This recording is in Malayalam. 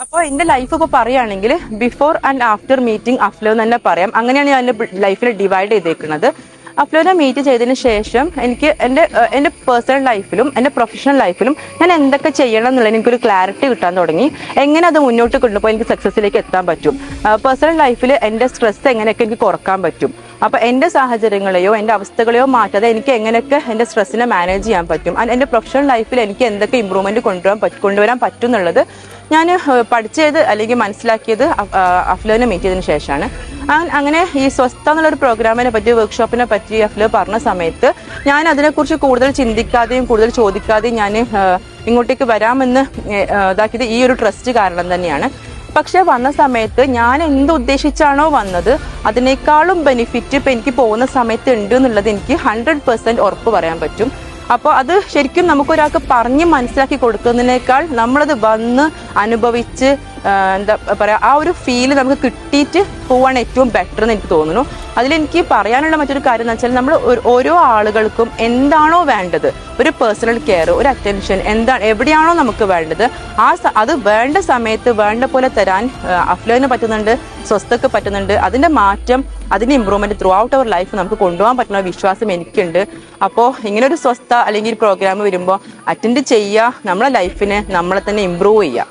അപ്പോൾ എന്റെ ലൈഫ് ഇപ്പോൾ പറയുകയാണെങ്കിൽ ബിഫോർ ആൻഡ് ആഫ്റ്റർ മീറ്റിംഗ് അഫ്ലോ എന്ന് തന്നെ പറയാം. അങ്ങനെയാണ് ഞാൻ എൻ്റെ ലൈഫിൽ ഡിവൈഡ് ചെയ്തേക്കുന്നത്. അഫ്ലോനെ മീറ്റ് ചെയ്തതിന് ശേഷം എനിക്ക് എൻ്റെ പേഴ്സണൽ ലൈഫിലും എൻ്റെ പ്രൊഫഷണൽ ലൈഫിലും ഞാൻ എന്തൊക്കെ ചെയ്യണം എന്നുള്ളത് എനിക്കൊരു ക്ലാരിറ്റി കിട്ടാൻ തുടങ്ങി. എങ്ങനെ അത് മുന്നോട്ട് കൊണ്ടുപോയി എനിക്ക് സക്സസ്സിലേക്ക് എത്താൻ പറ്റും, പേഴ്സണൽ ലൈഫിൽ എൻ്റെ സ്ട്രെസ് എങ്ങനെയൊക്കെ എനിക്ക് കുറക്കാൻ പറ്റും, അപ്പോൾ എൻ്റെ സാഹചര്യങ്ങളെയോ എൻ്റെ അവസ്ഥകളെയോ മാറ്റാതെ എനിക്ക് എങ്ങനെയൊക്കെ എൻ്റെ സ്ട്രെസ്സിനെ മാനേജ് ചെയ്യാൻ പറ്റും, എൻ്റെ പ്രൊഫഷണൽ ലൈഫിൽ എനിക്ക് എന്തൊക്കെ ഇമ്പ്രൂവ്മെൻറ്റ് കൊണ്ടുവരാൻ പറ്റും എന്നുള്ളത് ഞാൻ പഠിച്ചത് അല്ലെങ്കിൽ മനസ്സിലാക്കിയത് അഫ്ലോനെ മീറ്റ് ചെയ്തതിന് ശേഷമാണ്. അങ്ങനെ ഈ സ്വസ്ഥ എന്നുള്ളൊരു പ്രോഗ്രാമിനെ പറ്റി, വർക്ക്ഷോപ്പിനെ പറ്റി അഫ്ലോ പറഞ്ഞ സമയത്ത് ഞാൻ അതിനെക്കുറിച്ച് കൂടുതൽ ചിന്തിക്കാതെയും കൂടുതൽ ചോദിക്കാതെയും ഞാൻ ഇങ്ങോട്ടേക്ക് വരാമെന്ന് ഇതാക്കിയത് ഈ ഒരു ട്രസ്റ്റ് കാരണം തന്നെയാണ്. പക്ഷെ വന്ന സമയത്ത് ഞാൻ എന്തുദ്ദേശിച്ചാണോ വന്നത് അതിനേക്കാളും ബെനിഫിറ്റ് ഇപ്പം എനിക്ക് പോകുന്ന സമയത്ത് ഉണ്ട് എന്നുള്ളത് എനിക്ക് 100% ഉറപ്പ് പറയാൻ പറ്റും. അപ്പോൾ അത് ശരിക്കും നമുക്കൊരാൾക്ക് പറഞ്ഞ് മനസ്സിലാക്കി കൊടുക്കുന്നതിനേക്കാൾ നമ്മളത് വന്ന് അനുഭവിച്ച് എന്താ പറയുക, ആ ഒരു ഫീല് നമുക്ക് കിട്ടിയിട്ട് പോവാണ് ഏറ്റവും ബെറ്റർ എന്ന് എനിക്ക് തോന്നുന്നു. അതിലെനിക്ക് പറയാനുള്ള മറ്റൊരു കാര്യം എന്ന് വെച്ചാൽ നമ്മൾ ഓരോ ആളുകൾക്കും എന്താണോ വേണ്ടത്, ഒരു പേഴ്സണൽ കെയർ, ഒരു അറ്റൻഷൻ എവിടെയാണോ നമുക്ക് വേണ്ടത് അത് വേണ്ട സമയത്ത് വേണ്ട പോലെ തരാൻ അഫ്ലോന് പറ്റുന്നുണ്ട്, സ്വസ്ഥക്ക് പറ്റുന്നുണ്ട്. അതിൻ്റെ മാറ്റം, അതിൻ്റെ improvement throughout our life നമുക്ക് കൊണ്ടുപോകാൻ പറ്റുന്ന വിശ്വാസം എനിക്കുണ്ട്. അപ്പോൾ ഇങ്ങനൊരു സ്വസ്ഥ അല്ലെങ്കിൽ പ്രോഗ്രാം വരുമ്പോൾ അറ്റൻഡ് ചെയ്യുക, നമ്മളെ ലൈഫിനെ നമ്മളെ തന്നെ ഇമ്പ്രൂവ് ചെയ്യുക.